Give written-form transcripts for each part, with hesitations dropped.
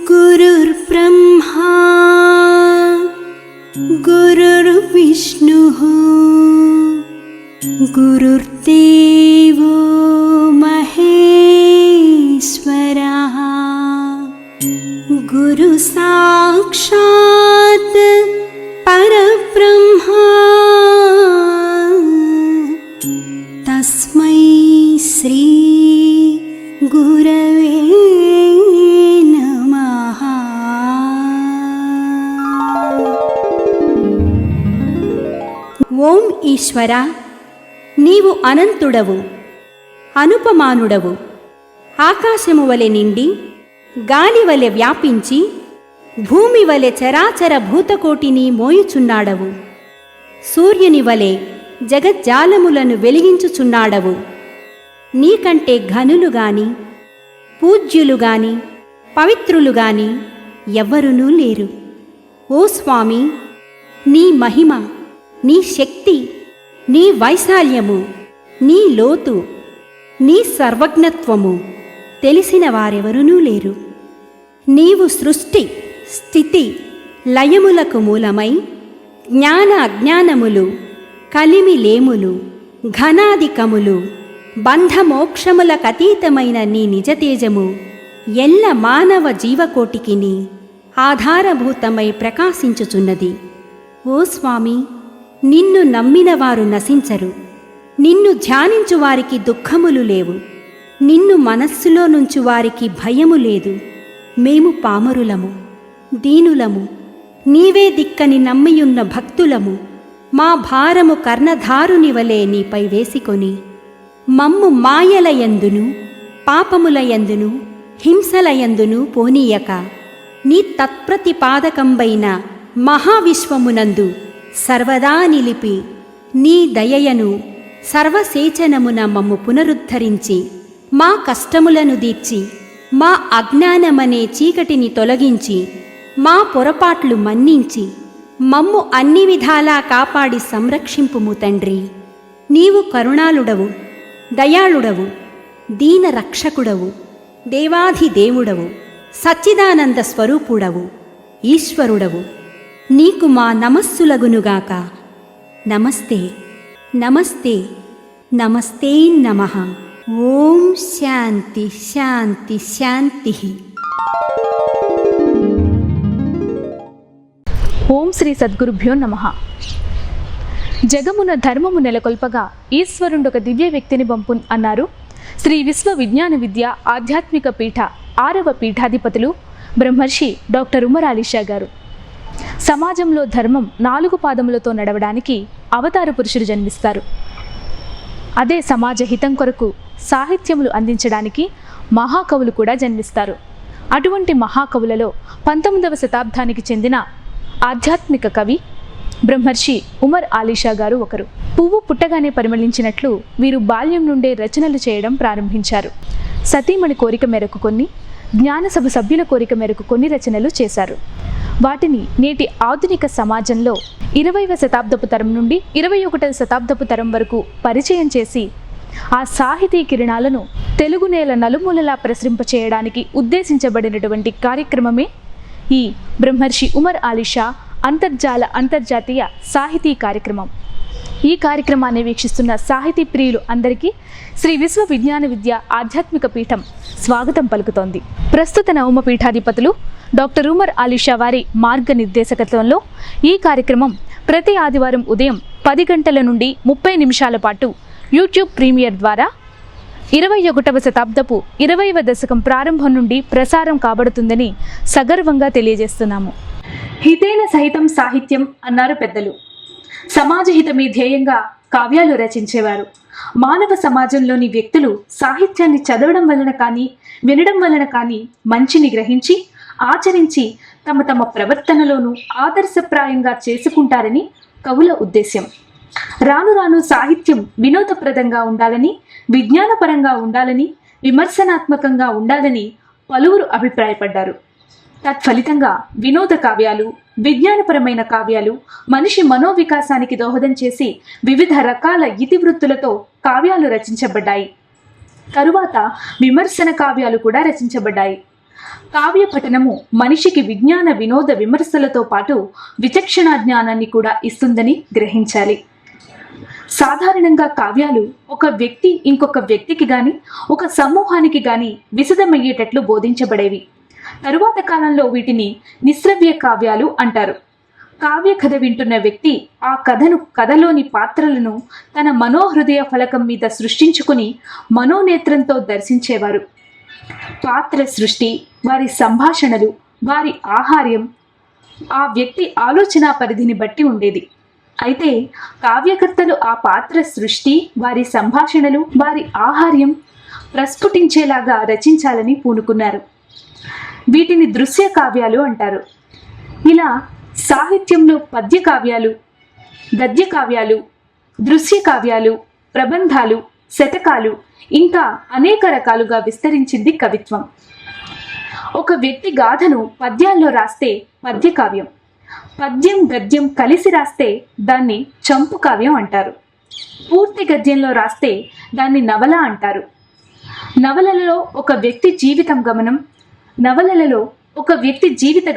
गुरुर्ब्रह्मा गुरुर्विष्णुः गुरुर्देवो महेश्वरः गुरुसाक्षात् परब्रह्मा तस्मै श्री गुरवे नमः। ఓం ఈశ్వర, నీవు అనంతుడవు, అనుపమానుడవు. ఆకాశము వలె నిండి, గాలి వలె వ్యాపించి, భూమి వలె చరాచర భూతకోటిని మోయుచున్నాడవు. సూర్యుని వలె జగజ్జాలములను వెలిగించుచున్నాడవు. నీకంటే ఘనులు గాని, పూజ్యులు గాని, పవిత్రులు గాని ఎవ్వరునూ లేరు. ఓ స్వామి, నీ మహిమ, నీ శక్తి, నీ వైశాల్యము, నీ లోతు, నీ సర్వజ్ఞత్వము తెలిసిన వారెవరునూ లేరు. నీవు సృష్టి, స్థితి, లయములకు మూలమై జ్ఞాన అజ్ఞానములు, కలిమి లేములు, ఘనాధికములు, బంధమోక్షములకతీతమైన నీ నిజతేజము ఎల్ల మానవ జీవకోటికిని ఆధారభూతమై ప్రకాశించుచున్నది. ఓ స్వామి, నిన్ను నమ్మిన వారు నశించరు. నిన్ను ధ్యానించు వారికి దుఃఖములు లేవు. నిన్ను మనస్సులో నుంచి వారికి భయము లేదు. మేము పామరులము, దీనులము, నీవే దిక్కని నమ్మియున్న భక్తులము. మా భారము కర్ణధారుని వలె నీపై వేసికొని మమ్ము మాయలయందును, పాపములయందును, హింసలయందును పోనీయక నీ తత్ప్రతిపాదకంబైన మహావిశ్వమునందు సర్వదా నిలిపి నీ దయయను సర్వసేచనమున మమ్ము పునరుద్ధరించి మా కష్టములను దీర్చి మా అజ్ఞానమనే చీకటిని తొలగించి మా పొరపాట్లు మన్నించి మమ్ము అన్ని విధాలా కాపాడి సంరక్షింపుము తండ్రి. నీవు కరుణాళుడవు, దయాళుడవు, దీన రక్షకుడవు, దేవాధిదేవుడవు, సచ్చిదానంద స్వరూపుడవు, ఈశ్వరుడవు. నీకు మా నమస్సులగునుగాక. నమస్తే నమస్తే నమస్తే నమః. ఓం శాంతి శాంతి శాంతి. ఓం శ్రీ సద్గురుభ్యో నమః. జగమున ధర్మము నెలకొల్పగా ఈశ్వరుండొక దివ్య వ్యక్తిని పంపున్ అన్నారు శ్రీ విశ్వ విజ్ఞాన విద్య ఆధ్యాత్మిక పీఠ 6వ పీఠాధిపతులు బ్రహ్మర్షి డాక్టర్ ఉమర్ అలీ షా గారు. సమాజంలో ధర్మం 4 పాదములతో నడవడానికి అవతార పురుషులు జన్మిస్తారు. అదే సమాజ హితం కొరకు సాహిత్యములు అందించడానికి మహాకవులు కూడా జన్మిస్తారు. అటువంటి మహాకవులలో 19వ శతాబ్దానికి చెందిన ఆధ్యాత్మిక కవి బ్రహ్మర్షి ఉమర్ అలీ షా గారు ఒకరు. పువ్వు పుట్టగానే పరిమళించినట్లు వీరు బాల్యం నుండే రచనలు చేయడం ప్రారంభించారు. సతీమణి కోరిక మేరకు కొన్ని, జ్ఞానసభ సభ్యుల కోరిక మేరకు కొన్ని రచనలు చేశారు. వాటిని నేటి ఆధునిక సమాజంలో 20వ శతాబ్దపు తరం నుండి 21వ శతాబ్దపు తరం వరకు పరిచయం చేసి ఆ సాహితీ కిరణాలను తెలుగు నేల నలుమూలలా ప్రసరింపచేయడానికి ఉద్దేశించబడినటువంటి కార్యక్రమమే ఈ బ్రహ్మర్షి ఉమర్ అలీ షా అంతర్జాతీయ సాహితీ కార్యక్రమం. ఈ కార్యక్రమాన్ని వీక్షిస్తున్న సాహితీ ప్రియులు అందరికీ శ్రీ విశ్వ విజ్ఞాన విద్య ఆధ్యాత్మిక పీఠం స్వాగతం పలుకుతోంది. ప్రస్తుత నవమ పీఠాధిపతులు డాక్టర్ ఉమర్ అలీ షా వారి మార్గనిర్దేశకత్వంలో ఈ కార్యక్రమం ప్రతి ఆదివారం ఉదయం 10 గంటల నుండి 30 నిమిషాల పాటు యూట్యూబ్ ప్రీమియర్ ద్వారా 21వ శతాబ్దపు 20వ దశకం ప్రారంభం నుండి ప్రసారం కాబడుతుందని సగర్వంగా తెలియజేస్తున్నాము. హితేన సహితం సాహిత్యం అన్నారు పెద్దలు. సమాజ హితమే ధ్యేయంగా కావ్యాలు రచించేవారు. మానవ సమాజంలోని వ్యక్తులు సాహిత్యాన్ని చదవడం వలన కానీ వినడం వలన కానీ మంచిని గ్రహించి ఆచరించి తమ ప్రవర్తనలోనూ ఆదర్శప్రాయంగా చేసుకుంటారని కవుల ఉద్దేశ్యం. రాను రాను సాహిత్యం వినోదప్రదంగా ఉండాలని, విజ్ఞానపరంగా ఉండాలని, విమర్శనాత్మకంగా ఉండాలని పలువురు అభిప్రాయపడ్డారు. తత్ఫలితంగా వినోద కావ్యాలు, విజ్ఞానపరమైన కావ్యాలు మనిషి మనోవికాసానికి దోహదం చేసి వివిధ రకాల ఇతివృత్తులతో కావ్యాలు రచించబడ్డాయి. తరువాత విమర్శన కావ్యాలు కూడా రచించబడ్డాయి. కావ్య పఠనము మనిషికి విజ్ఞాన వినోద విమర్శలతో పాటు విచక్షణా జ్ఞానాన్ని కూడా ఇస్తుందని గ్రహించాలి. సాధారణంగా కావ్యాలు ఒక వ్యక్తి ఇంకొక వ్యక్తికి గాని, ఒక సమూహానికి గాని విశదమయ్యేటట్లు బోధించబడేవి. తరువాత కాలంలో వీటిని నిశ్రవ్య కావ్యాలు అంటారు. కావ్య కథ వింటున్న వ్యక్తి ఆ కథలోని పాత్రలను తన మనోహృదయ ఫలకం మీద సృష్టించుకుని మనోనేత్రంతో దర్శించేవారు. పాత్ర సృష్టి, వారి సంభాషణలు, వారి ఆహార్యం ఆ వ్యక్తి ఆలోచన పరిధిని బట్టి ఉండేది. అయితే కావ్యకర్తలు ఆ పాత్ర సృష్టి, వారి సంభాషణలు, వారి ఆహార్యం ప్రస్ఫుటించేలాగా రచించాలని పూనుకున్నారు. వీటిని దృశ్య కావ్యాలు అంటారు. ఇలా సాహిత్యంలో పద్య కావ్యాలు, గద్య కావ్యాలు, దృశ్య కావ్యాలు, ప్రబంధాలు, శతకాలు ఇంకా అనేక రకాలుగా విస్తరించింది కవిత్వం. ఒక వ్యక్తి గాథను పద్యాల్లో రాస్తే పద్య కావ్యం, పద్యం గద్యం కలిసి రాస్తే దాన్ని చంపు కావ్యం అంటారు. పూర్తి గద్యంలో రాస్తే దాన్ని నవల అంటారు. నవలలలో ఒక వ్యక్తి జీవిత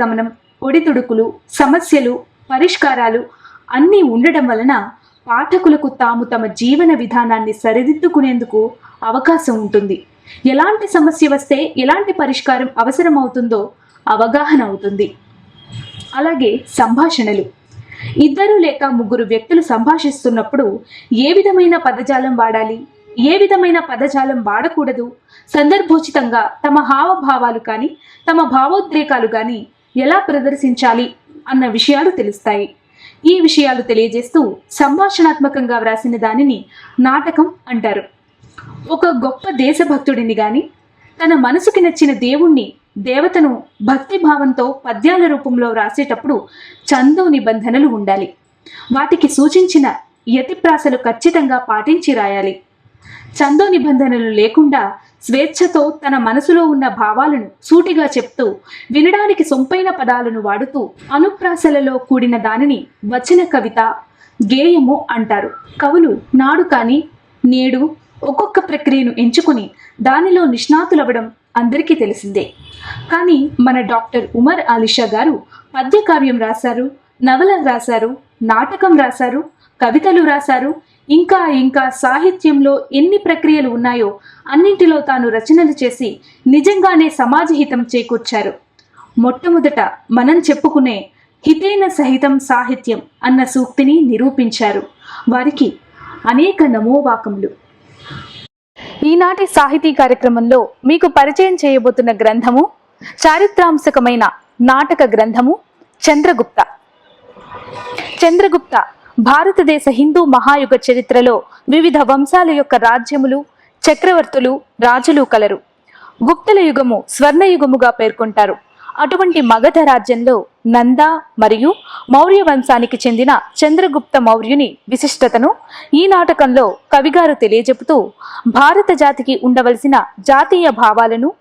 గమనం, ఒడిదుడుకులు, సమస్యలు, పరిష్కారాలు అన్నీ ఉండడం వలన పాఠకులకు తాము తమ జీవన విధానాన్ని సరిదిద్దుకునేందుకు అవకాశం ఉంటుంది. ఎలాంటి సమస్య వస్తే ఎలాంటి పరిష్కారం అవసరమవుతుందో అవగాహన అవుతుంది. అలాగే సంభాషణలు, ఇద్దరు లేక ముగ్గురు వ్యక్తులు సంభాషిస్తున్నప్పుడు ఏ విధమైన పదజాలం వాడాలి, ఏ విధమైన పదజాలం వాడకూడదు, సందర్భోచితంగా తమ హావభావాలు కానీ తమ భావోద్రేకాలు కానీ ఎలా ప్రదర్శించాలి అన్న విషయాలు తెలుస్తాయి. ఈ విషయాలు తెలియజేస్తూ సంభాషణాత్మకంగా వ్రాసిన దానిని నాటకం అంటారు. ఒక గొప్ప దేశభక్తుడిని గాని, తన మనసుకి నచ్చిన దేవుణ్ణి, దేవతను భక్తిభావంతో పద్యాల రూపంలో వ్రాసేటప్పుడు ఛందో నిబంధనలు ఉండాలి. వాటికి సూచించిన యతిప్రాసలు ఖచ్చితంగా పాటించి రాయాలి. ఛందో నిబంధనలు లేకుండా స్వేచ్ఛతో తన మనసులో ఉన్న భావాలను సూటిగా చెప్తూ వినడానికి సొంపైన పదాలను వాడుతూ అనుప్రాసలలో కూడిన దానిని వచన కవిత, గేయము అంటారు. కవులు నాడు కానీ నేడు ఒక్కొక్క ప్రక్రియను ఎంచుకుని దానిలో నిష్ణాతులవ్వడం అందరికీ తెలిసిందే. కానీ మన డాక్టర్ ఉమర్ ఆలిషా గారు పద్య కావ్యం రాశారు, నవల రాశారు, నాటకం రాశారు, కవితలు రాశారు. ఇంకా సాహిత్యంలో ఎన్ని ప్రక్రియలు ఉన్నాయో అన్నింటిలో తాను రచనలు చేసి నిజంగానే సమాజహితం చేకూర్చారు. మొట్టమొదట మనం చెప్పుకునే హితేన సహితం సాహిత్యం అన్న సూక్తిని నిరూపించారు. వారికి అనేక నమోవాకములు. ఈనాటి సాహితీ కార్యక్రమంలో మీకు పరిచయం చేయబోతున్న గ్రంథము చారిత్రాంశకమైన నాటక గ్రంథము చంద్రగుప్త. చంద్రగుప్త భారతదేశ హిందూ మహాయుగ చరిత్రలో వివిధ వంశాల యొక్క రాజ్యములు, చక్రవర్తులు, రాజులు కలరు. గుప్తుల యుగము స్వర్ణయుగముగా పేర్కొంటారు. అటువంటి మగధ రాజ్యంలో నంద మరియు మౌర్య వంశానికి చెందిన చంద్రగుప్త మౌర్యుని విశిష్టతను ఈ నాటకంలో కవిగారు తెలియజెపుతూ భారత జాతికి ఉండవలసిన జాతీయ భావాలను,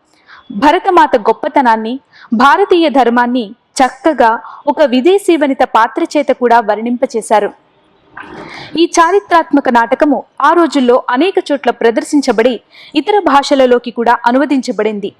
భరతమాత గొప్పతనాన్ని, భారతీయ ధర్మాన్ని చక్కగా ఒక విదేశీ వనిత పాత్ర చేత కూడా వర్ణింపచేశారు. ఈ చారిత్రాత్మక నాటకము ఆ రోజుల్లో అనేక చోట్ల ప్రదర్శించబడి ఇతర భాషలలోకి కూడా అనువదించబడింది.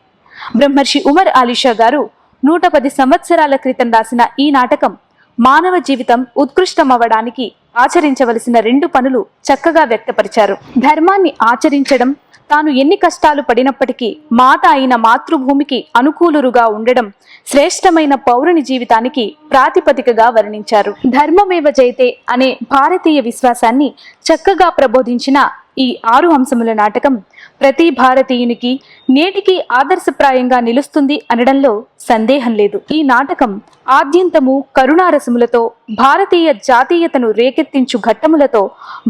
బ్రహ్మర్షి ఉమర్ ఆలిషా గారు 110 సంవత్సరాల క్రితం రాసిన ఈ నాటకం మానవ జీవితం ఉత్కృష్టమవ్వడానికి ఆచరించవలసిన 2 పనులు చక్కగా వ్యక్తపరిచారు. ధర్మాన్ని ఆచరించడం, తాను ఎన్ని కష్టాలు పడినప్పటికీ మాత అయిన మాతృభూమికి అనుకూలురుగా ఉండడం శ్రేష్టమైన పౌరుని జీవితానికి ప్రాతిపదికగా వర్ణించారు. ధర్మమేవ జయతే అనే భారతీయ విశ్వాసాన్ని చక్కగా ప్రబోధించిన ఈ 6 అంశముల నాటకం ప్రతి భారతీయునికి నేటికి ఆదర్శప్రాయంగా నిలుస్తుంది అనడంలో సందేహం లేదు. ఈ నాటకం ఆద్యంతము కరుణారసములతో, భారతీయ జాతీయతను రేకెత్తించు ఘట్టములతో,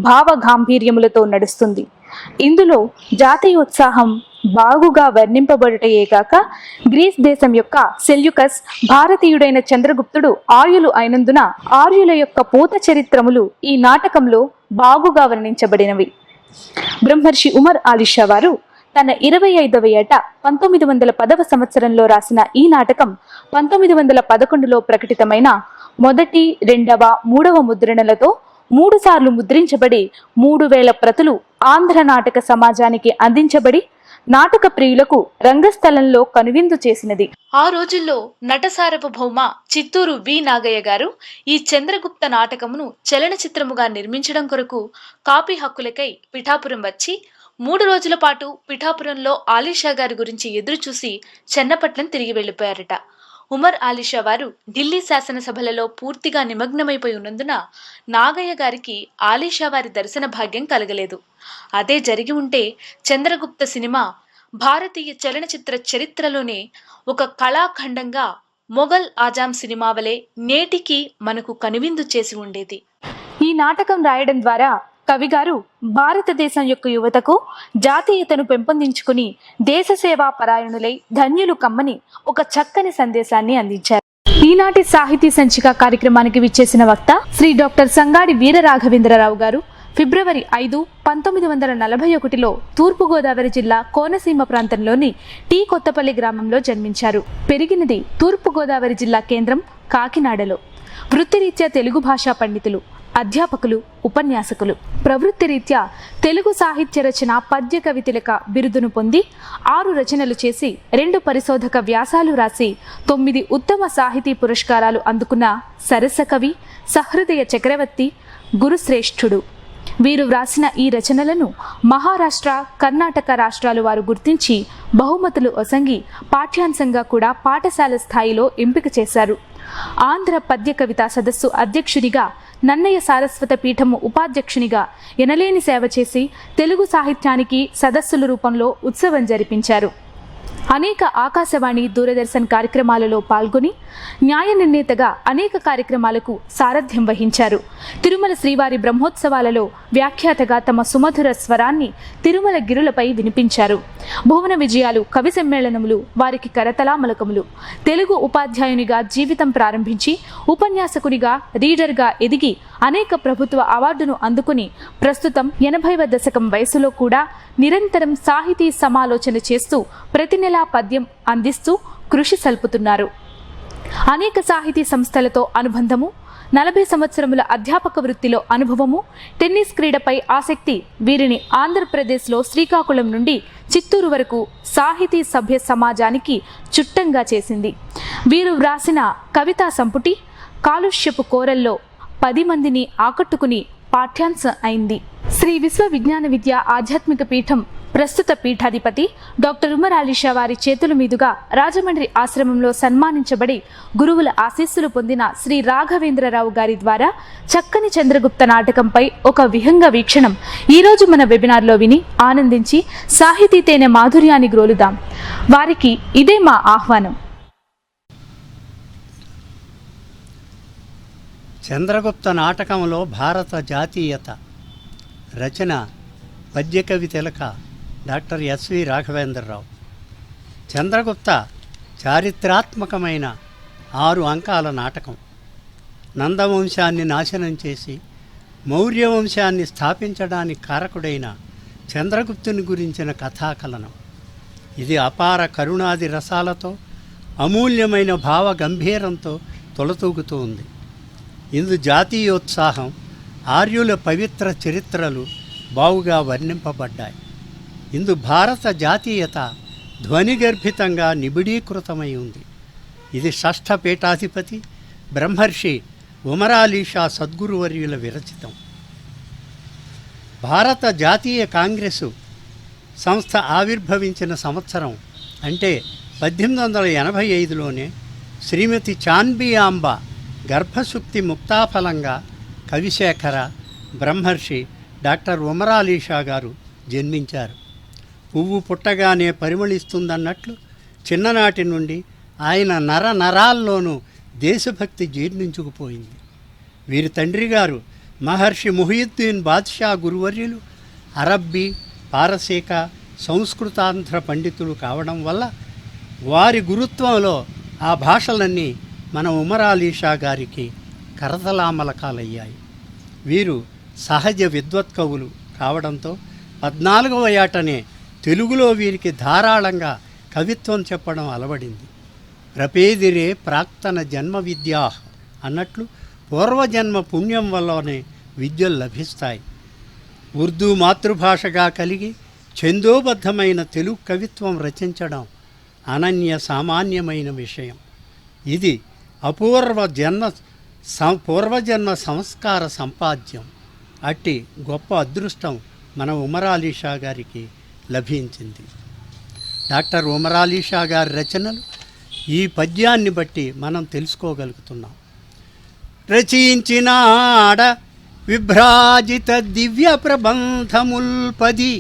భావగాంభీర్యములతో నడుస్తుంది. ఇందులో జాతీయోత్సాహం బాగుగా వర్ణింపబడుటయే కాక గ్రీస్ దేశం యొక్క సెల్యుకస్, భారతీయుడైన చంద్రగుప్తుడు ఆర్యులు అయినందున ఆర్యుల యొక్క పూత చరిత్రములు ఈ నాటకంలో బాగుగా వర్ణించబడినవి. బ్రహ్మర్షి ఉమర్ అలీషా వారు తన 25వ ఏట 1910వ సంవత్సరంలో రాసిన ఈ నాటకం 1911లో ప్రకటితమైన మొదటి, రెండవ, మూడవ ముద్రణలతో 3 సార్లు ముద్రించబడి 3000 ప్రతులు ఆంధ్ర నాటక సమాజానికి అందించబడి నాటక ప్రియులకు రంగస్థలంలో కనువిందు చేసినది. ఆ రోజుల్లో నటసార్వభౌమ చిత్తూరు వి నాగయ్య గారు ఈ చంద్రగుప్త నాటకమును చలనచిత్రముగా నిర్మించడం కొరకు కాపీ హక్కులకై పిఠాపురం వచ్చి 3 రోజుల పాటు పిఠాపురంలో ఆలీషా గారి గురించి ఎదురుచూసి చెన్నపట్నం తిరిగి వెళ్లిపోయారట. ఉమర్ అలీషా వారు ఢిల్లీ శాసనసభలలో పూర్తిగా నిమగ్నమైపోయి ఉన్నందున నాగయ్య గారికి ఆలీషా వారి దర్శన భాగ్యం కలగలేదు. అదే జరిగి ఉంటే చంద్రగుప్త సినిమా భారతీయ చలనచిత్ర చరిత్రలోనే ఒక కళాఖండంగా మొఘల్ ఆజాం సినిమా వలె నేటికి మనకు కనువిందు చేసి ఉండేది. ఈ నాటకం రాయడం ద్వారా కవిగారు భారతదేశం యొక్క యువతకు జాతీయతను పెంపొందించుకుని దేశ సేవా పరాయణులై ధన్యులు కమ్మని ఒక చక్కని సందేశాన్ని అందించారు. ఈనాటి సాహితీ సంచిక కార్యక్రమానికి విచ్చేసిన వక్త శ్రీ డాక్టర్ సంగాడి వీరరాఘవేంద్రరావు గారు ఫిబ్రవరి 5, 1941లో తూర్పుగోదావరి జిల్లా కోనసీమ ప్రాంతంలోని టీ కొత్తపల్లి గ్రామంలో జన్మించారు. పెరిగినది తూర్పుగోదావరి జిల్లా కేంద్రం కాకినాడలో. వృత్తిరీత్యా తెలుగు భాషా పండితులు, అధ్యాపకులు, ఉపన్యాసకులు. ప్రవృత్తిరీత్యా తెలుగు సాహిత్య రచన పద్య కవితిలక బిరుదును పొంది 6 రచనలు చేసి 2 పరిశోధక వ్యాసాలు రాసి 9 ఉత్తమ సాహితీ పురస్కారాలు అందుకున్న సరస కవి, సహృదయ చక్రవర్తి, గురుశ్రేష్ఠుడు. వీరు వ్రాసిన ఈ రచనలను మహారాష్ట్ర, కర్ణాటక రాష్ట్రాలు వారు గుర్తించి బహుమతులు ఒసంగి పాఠ్యాంశంగా కూడా పాఠశాల స్థాయిలో ఎంపిక చేశారు. ఆంధ్ర పద్య కవితా సదస్సు అధ్యక్షునిగా, నన్నయ్య సారస్వత పీఠము ఉపాధ్యక్షునిగా ఎనలేని సేవ చేసి తెలుగు సాహిత్యానికి సదస్సుల రూపంలో ఉత్సవం జరిపించారు. అనేక ఆకాశవాణి, దూరదర్శన్ కార్యక్రమాలలో పాల్గొని న్యాయ నిర్ణేతగా అనేక కార్యక్రమాలకు సారథ్యం వహించారు. తిరుమల శ్రీవారి బ్రహ్మోత్సవాలలో వ్యాఖ్యాతగా తమ సుమధుర స్వరాన్ని తిరుమల గిరులపై వినిపించారు. భువన విజయాలు, కవి సమ్మేళనములు వారికి కరతలామలకములు. తెలుగు ఉపాధ్యాయునిగా జీవితం ప్రారంభించి ఉపన్యాసకునిగా, రీడర్గా ఎదిగి అనేక ప్రభుత్వ అవార్డును అందుకుని ప్రస్తుతం 80వ దశకం వయసులో కూడా నిరంతరం సాహితీ సమాలోచన చేస్తూ ప్రతి నెలా పద్యం అందిస్తూ కృషి సల్పుతున్నారు. అనేక సాహితీ సంస్థలతో అనుబంధము, 40 సంవత్సరముల అధ్యాపక వృత్తిలో అనుభవము, టెన్నిస్ క్రీడపై ఆసక్తి వీరిని ఆంధ్రప్రదేశ్లో శ్రీకాకుళం నుండి చిత్తూరు వరకు సాహితీ సభ్య సమాజానికి చుట్టంగా చేసింది. వీరు వ్రాసిన కవితా సంపుటి కాలుష్యపు కోరల్లో 10 మందిని ఆకట్టుకుని పాఠ్యాంశం అయింది. శ్రీ విశ్వ విజ్ఞాన విద్య ఆధ్యాత్మిక పీఠం ప్రస్తుత పీఠాధిపతి డాక్టర్ ఉమర్ అలీషా వారి చేతుల మీదుగా రాజమండ్రి ఆశ్రమంలో సన్మానించబడి గురువుల ఆశీస్సులు పొందిన శ్రీ రాఘవేంద్రరావు గారి ద్వారా చక్కని చంద్రగుప్త నాటకంపై ఒక విహంగ వీక్షణం ఈరోజు మన వెబినార్లో విని ఆనందించి సాహితీ తేనె మాధుర్యాన్ని గ్రోలుదాం. వారికి ఇదే మా ఆహ్వానం. చంద్రగుప్త నాటకంలో భారత జాతీయత. రచన పద్యకవి తిలక డాక్టర్ ఎస్వి రాఘవేంద్రరావు. చంద్రగుప్త చారిత్రాత్మకమైన 6 అంకాల నాటకం. నందవంశాన్ని నాశనం చేసి మౌర్య వంశాన్ని స్థాపించడానికి కారకుడైన చంద్రగుప్తుని గురించిన కథాకలనం. ఇది అపార కరుణాది రసాలతో, అమూల్యమైన భావ గంభీరంతో తొలతూగుతూ ఉంది. ఇందు జాతీయోత్సాహం, ఆర్యుల పవిత్ర చరిత్రలు బావుగా వర్ణింపబడ్డాయి. ఇందు భారత జాతీయత ధ్వనిగర్భితంగా నిబిడీకృతమై ఉంది. ఇది షష్ఠ పీఠాధిపతి బ్రహ్మర్షి ఉమరాలీషా సద్గురువర్యుల విరచితం. భారత జాతీయ కాంగ్రెసు సంస్థ ఆవిర్భవించిన సంవత్సరం అంటే 1885లోనే శ్రీమతి చాన్బియాంబ గర్భసుక్తి ముక్తాఫలంగా కవిశేఖర బ్రహ్మర్షి డాక్టర్ ఉమరాలీషా గారు జన్మించారు. పువ్వు పుట్టగానే పరిమళిస్తుందన్నట్లు చిన్ననాటి నుండి ఆయన నరాల్లోనూ దేశభక్తి జీర్ణించుకుపోయింది. వీరి తండ్రి గారు మహర్షి ముహియుద్దీన్ బాద్షా గురువర్యులు అరబ్బీ, పారసీక సంస్కృతాంధ్ర పండితులు కావడం వల్ల వారి గురుత్వంలో ఆ భాషలన్నీ మన ఉమరాలీ షా గారికి కరతలామలకాలయ్యాయి. వీరు సహజ విద్వత్కవులు కావడంతో 14వ ఏటనే తెలుగులో వీరికి ధారాళంగా కవిత్వం చెప్పడం అలవడింది. ప్రపేదిరే ప్రాక్తన జన్మ విద్యా అన్నట్లు పూర్వజన్మ పుణ్యం వల్లనే విద్యలు లభిస్తాయి. ఉర్దూ మాతృభాషగా కలిగి ఛందోబద్ధమైన తెలుగు కవిత్వం రచించడం అనన్య సామాన్యమైన విషయం. ఇది పూర్వజన్మ సంస్కార సంపాద్యం. అట్టి గొప్ప అదృష్టం మన ఉమరాలీ షా గారికి లభించింది. డాక్టర్ ఉమరాలీ షా గారి రచనలు ఈ పద్యాన్ని బట్టి మనం తెలుసుకోగలుగుతున్నాం. రచించినాడ విభ్రాజిత దివ్య ప్రబంధముల్పది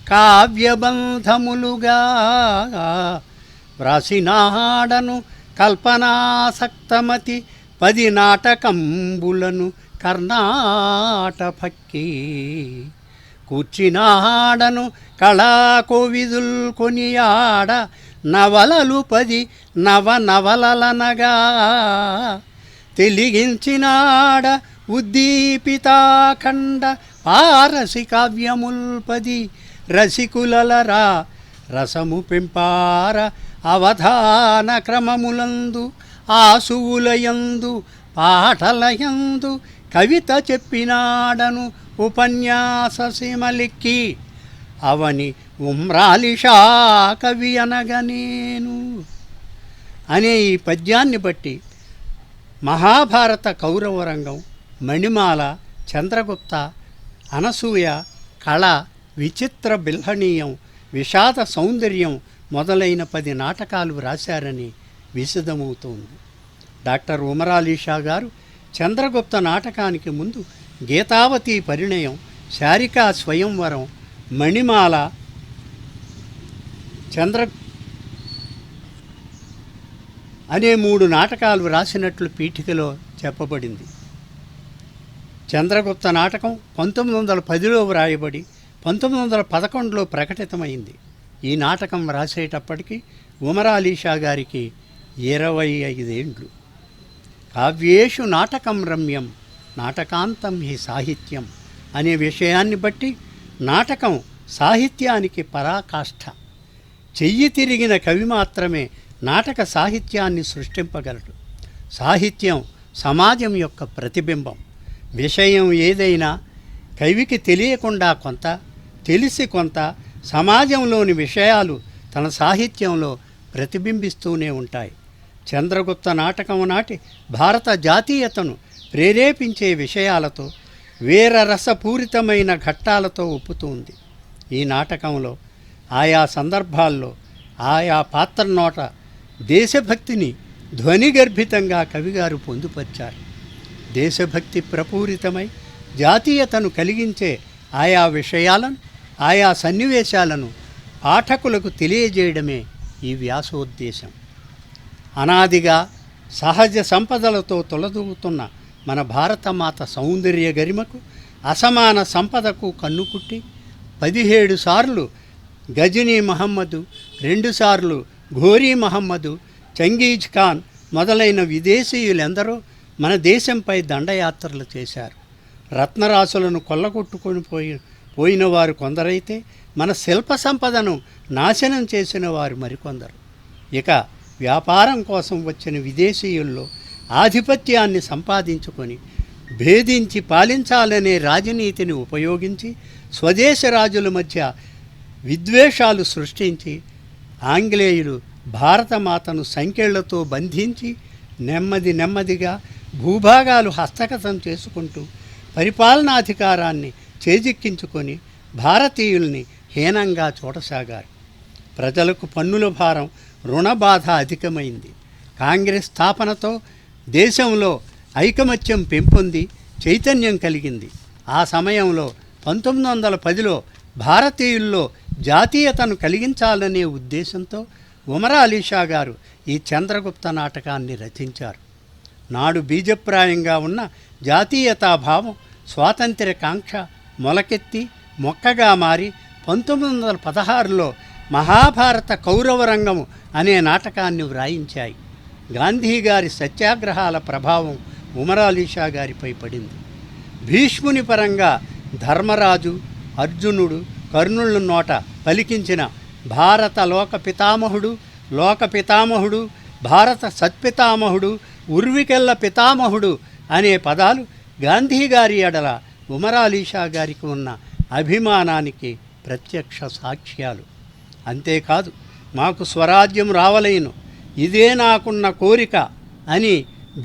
కావ్యబంధములుగా వ్రాసినాడను కల్పనాసక్తమతి 10 నాటకంబులను కర్ణాటపక్కి కూర్చినాడను కళాకోవిదుల్ కొనియాడ నవలలు 10 నవనవలనగా తెలిగించినాడ ఉద్దీపితాఖండ పారసి కావ్యముల్ 10 రసికులరా రసము పెంపార అవధాన క్రమములందు ఆసువులయందు పాటలయందు కవిత చెప్పినాడను ఉపన్యాస సీమలిక్కి అవని ఉమ్రాలీ షా కవి అనగనేను అనే ఈ పద్యాన్ని బట్టి మహాభారత కౌరవరంగం, మణిమాల, చంద్రగుప్త, అనసూయ, కళ, విచిత్ర బిల్హణీయం, విషాద సౌందర్యం మొదలైన 10 నాటకాలు వ్రాశారని విశదమవుతోంది. డాక్టర్ ఉమరాలీ షా గారు చంద్రగుప్త నాటకానికి ముందు గీతావతి పరిణయం, శారికా స్వయంవరం, మణిమాల, అనే 3 నాటకాలు వ్రాసినట్లు పీఠికలో చెప్పబడింది. చంద్రగుప్త నాటకం 1910లో వ్రాయబడి 1911లో ప్రకటితమైంది. ఈ నాటకం వ్రాసేటప్పటికి ఉమరాలీ షా గారికి 25 ఏండ్లు. కావ్యేషు నాటకం రమ్యం నాటకాంతం హి సాహిత్యం అనే విషయాన్ని బట్టి నాటకం సాహిత్యానికి పరాకాష్ఠ. చెయ్యి తిరిగిన కవి మాత్రమే నాటక సాహిత్యాన్ని సృష్టింపగలడు. సాహిత్యం సమాజం యొక్క ప్రతిబింబం. విషయం ఏదైనా కవికి తెలియకుండా కొంత, తెలిసి కొంత సమాజంలోని విషయాలు తన సాహిత్యంలో ప్రతిబింబిస్తూనే ఉంటాయి. చంద్రగుప్త నాటకం నాటి భారత జాతీయతను ప్రేరేపించే విషయాలతో, వీరరసపూరితమైన ఘట్టాలతో ఒప్పుతుంది. ఈ నాటకంలో ఆయా సందర్భాల్లో ఆయా పాత్ర నోట దేశభక్తిని ధ్వనిగర్భితంగా కవిగారు పొందుపరిచారు. దేశభక్తి ప్రపూరితమై జాతీయతను కలిగించే ఆయా విషయాలను, ఆయా సన్నివేశాలను పాఠకులకు తెలియజేయడమే ఈ వ్యాసోద్దేశం. అనాదిగా సహజ సంపదలతో తొలదూగుతున్న మన భారతమాత సౌందర్య గరిమకు, అసమాన సంపదకు కన్నుకుట్టి 17 సార్లు గజనీ మహమ్మదు, 2 సార్లు ఘోరీ మహమ్మదు, చంగీజ్ ఖాన్ మొదలైన విదేశీయులెందరో మన దేశంపై దండయాత్రలు చేశారు. రత్నరాశులను కొల్లగొట్టుకొని పోయిన వారు కొందరైతే మన శిల్ప సంపదను నాశనం చేసిన వారు మరికొందరు. ఇక వ్యాపారం కోసం వచ్చిన విదేశీయుల్లో ఆధిపత్యాన్ని సంపాదించుకొని భేదించి పాలించాలనే రాజనీతిని ఉపయోగించి స్వదేశ రాజుల మధ్య విద్వేషాలు సృష్టించి ఆంగ్లేయులు భారతమాతను సంకెళ్లతో బంధించి నెమ్మదిగా భూభాగాలు హస్తగతం చేసుకుంటూ పరిపాలనాధికారాన్ని చేజిక్కించుకొని భారతీయుల్ని హీనంగా చూడసాగారు. ప్రజలకు పన్నుల భారం, రుణబాధ అధికమైంది. కాంగ్రెస్ స్థాపనతో దేశంలో ఐకమత్యం పెంపొంది చైతన్యం కలిగింది. ఆ సమయంలో 1910లో భారతీయుల్లో జాతీయతను కలిగించాలనే ఉద్దేశంతో ఉమరాలీ షా గారు ఈ చంద్రగుప్త నాటకాన్ని రచించారు. నాడు బీజప్రాయంగా ఉన్న జాతీయతాభావం, స్వాతంత్ర్య కాంక్ష మొలకెత్తి మొక్కగా మారి 1916లో మహాభారత కౌరవరంగము అనే నాటకాన్ని వ్రాయించాయి. గాంధీగారి సత్యాగ్రహాల ప్రభావం ఉమరాలీషా గారిపై పడింది. భీష్ముని పరంగా ధర్మరాజు, అర్జునుడు, కర్ణుల నోట పలికించిన భారత లోక పితామహుడు, భారత సత్పితామహుడు, ఉర్వికెల్ల పితామహుడు అనే పదాలు గాంధీగారి ఎడల ఉమరాలీషా గారికి ఉన్న అభిమానానికి ప్రత్యక్ష సాక్ష్యాలు. అంతేకాదు, మాకు స్వరాజ్యం రావలేను, ఇదే నాకున్న కోరిక అని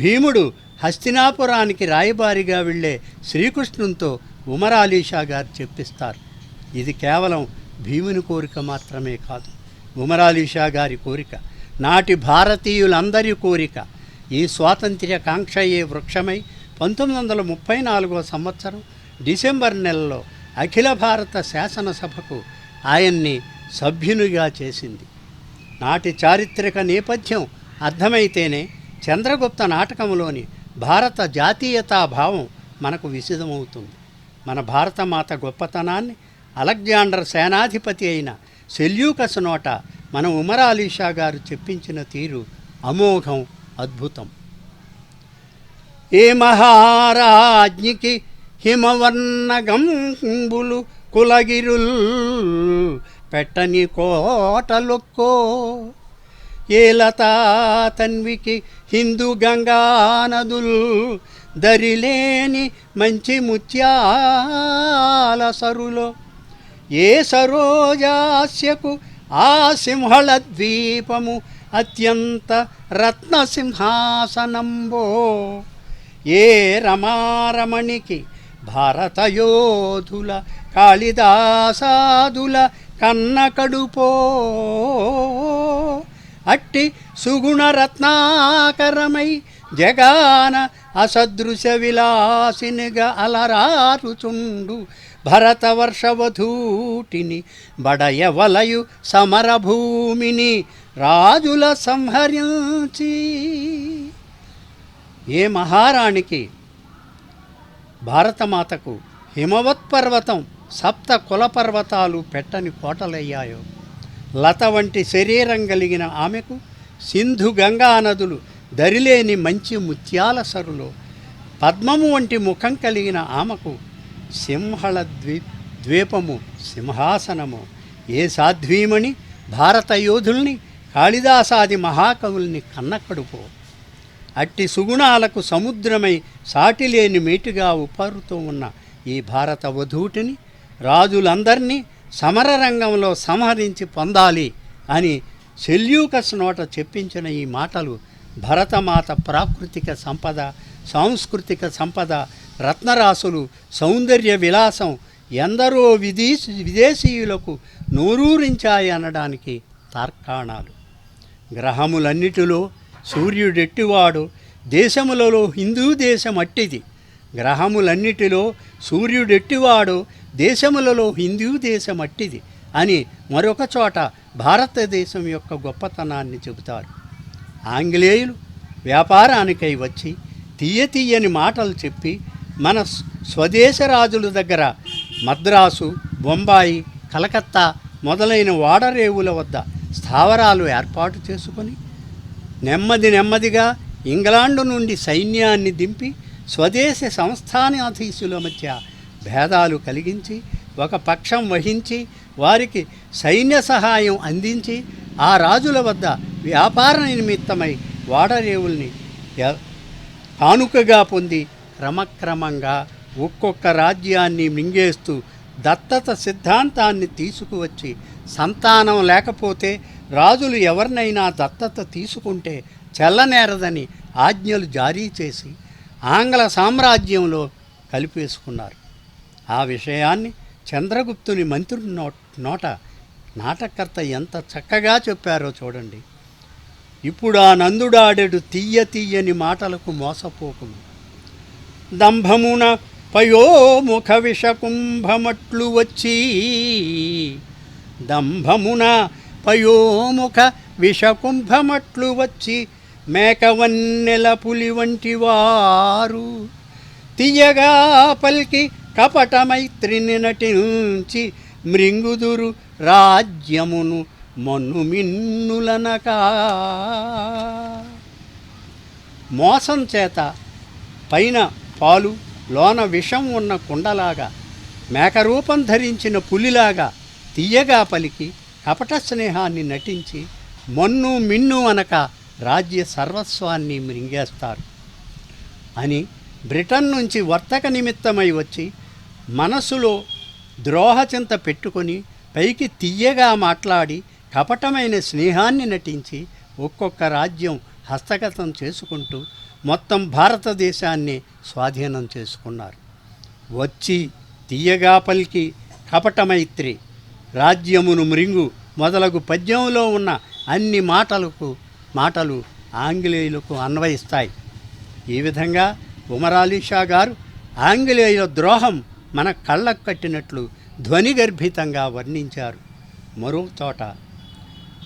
భీముడు హస్తినాపురానికి రాయబారిగా వెళ్ళే శ్రీకృష్ణునితో ఉమరాలీషా గారు చెప్పిస్తారు. ఇది కేవలం భీముని కోరిక మాత్రమే కాదు, ఉమరాలీషా గారి కోరిక, నాటి భారతీయులందరి కోరిక. ఈ స్వాతంత్ర్య కాంక్షయే వృక్షమై 1934 సంవత్సరం డిసెంబర్ నెలలో అఖిల భారత శాసనసభకు ఆయన్ని సభ్యునిగా చేసింది. నాటి చారిత్రక నేపథ్యం అర్థమైతేనే చంద్రగుప్త నాటకంలోని భారత జాతీయతా భావం మనకు విశదమవుతుంది. మన భారతమాత గొప్పతనాన్ని అలెగ్జాండర్ సేనాధిపతి అయిన సెల్యూకస్ నోట మన ఉమరాలీషా గారు చెప్పించిన తీరు అమోఘం, అద్భుతం. ఏ మహారాజ్ఞికి హిమవర్ణ గంబులు కులగిరుల్ పెట్టని కోటలొక్కో, ఏ లతా తన్వికి హిందూ గంగా నదుల్ దరిలేని మంచి ముత్యాల సరులో, ఏ సరోజాస్యకు ఆ సింహళ ద్వీపము అత్యంత రత్నసింహాసనంబో, ఏ రమారమణికి భారత యోధుల కాళిదాసాదుల కన్న కడుపో, అట్టి సుగుణరత్నాకరమై జగాన అసదృశ విలాసినిగా అలరారుచుండు భరతవర్షవధూటిని బడయవలయు సమరభూమిని రాజుల సంహరించి. ఏ మహారాణికి భారతమాతకు హిమవత్పర్వతం సప్త కులపర్వతాలు పెట్టని కోటలయ్యాయో, లత వంటి శరీరం కలిగిన ఆమెకు సింధు గంగా నదులు దరిలేని మంచి ముత్యాల సరులో, పద్మము వంటి ముఖం కలిగిన ఆమెకు సింహళ ద్వీపము సింహాసనము, ఏ సాధ్వీమణి భారత యోధుల్ని కాళిదాసాది మహాకవుల్ని కన్నకడుపో, అట్టి సుగుణాలకు సముద్రమై సాటిలేని మేటిగా ఉప్పరుతూ ఉన్న ఈ భారత వధూటిని రాజులందరినీ సమరరంగంలో సంహరించి పొందాలి అని సెల్యూకస్ నోట చెప్పించిన ఈ మాటలు భరతమాత ప్రాకృతిక సంపద, సాంస్కృతిక సంపద, రత్నరాసులు, సౌందర్య విలాసం ఎందరో విదేశీయులకు నోరూరించాయి అనడానికి తార్కాణాలు. గ్రహములన్నిటిలో సూర్యుడెట్టివాడు, దేశములలో హిందూ దేశం అట్టిది. గ్రహములన్నిటిలో సూర్యుడెట్టివాడు, దేశములలో హిందూ దేశం అట్టిది అని మరొక చోట భారతదేశం యొక్క గొప్పతనాన్ని చెబుతారు. ఆంగ్లేయులు వ్యాపారానికై వచ్చి తీయని మాటలు చెప్పి మన స్వదేశ రాజుల దగ్గర మద్రాసు, బొంబాయి, కలకత్తా మొదలైన ఓడరేవుల వద్ద స్థావరాలు ఏర్పాటు చేసుకొని నెమ్మదిగా ఇంగ్లాండు నుండి సైన్యాన్ని దింపి స్వదేశ సంస్థానాధీశుల మధ్య భేదాలు కలిగించి ఒక పక్షం వహించి వారికి సైన్య సహాయం అందించి ఆ రాజుల వద్ద వ్యాపార నిమిత్తమై ఓడరేవుల్ని కానుకగా పొంది క్రమక్రమంగా ఒక్కొక్క రాజ్యాన్ని మింగేస్తూ దత్తత సిద్ధాంతాన్ని తీసుకువచ్చి సంతానం లేకపోతే రాజులు ఎవరినైనా దత్తత తీసుకుంటే చెల్లనేరదని ఆజ్ఞలు జారీ చేసి ఆంగ్ల సామ్రాజ్యంలో కలిపేసుకున్నారు. ఆ విషయాన్ని చంద్రగుప్తుని మంత్రి నోట నాటకర్త ఎంత చక్కగా చెప్పారో చూడండి. ఇప్పుడు ఆ నందుడాడెడు తీయని మాటలకు మోసపోకును, దంభమున పయోముఖ విషకుంభమట్లు వచ్చి, దంభమున పయోముఖ విషకుంభమట్లు వచ్చి, మేకవన్నెల పులి వంటి వారు తీయగా పలికి కపట మైత్రిని నటించి మృంగుదురు రాజ్యమును మన్ను మిన్నులనకా. మోసం చేత పైన పాలు లోన విషం ఉన్న కుండలాగా, మేకరూపం ధరించిన పులిలాగా తీయగా పలికి కపట స్నేహాన్ని నటించి మన్ను మిన్ను అనక రాజ్య సర్వస్వాన్ని మృంగేస్తారు అని బ్రిటన్ నుంచి వర్తక నిమిత్తమై వచ్చి మనసులో ద్రోహచింత పెట్టుకొని పైకి తీయగా మాట్లాడి కపటమైన స్నేహాన్ని నటించి ఒక్కొక్క రాజ్యం హస్తగతం చేసుకుంటూ మొత్తం భారతదేశాన్ని స్వాధీనం చేసుకున్నారు. వచ్చి తీయగా పలికి కపటమైత్రి రాజ్యమును మృంగు మొదలగు పద్యంలో ఉన్న అన్ని మాటలు ఆంగ్లేయులకు అన్వయిస్తాయి. ఈ విధంగా ఉమర్ షా గారు ఆంగ్లేయుల ద్రోహం మన కళ్ళకు కట్టినట్లు ధ్వనిగర్భితంగా వర్ణించారు. మరో చోట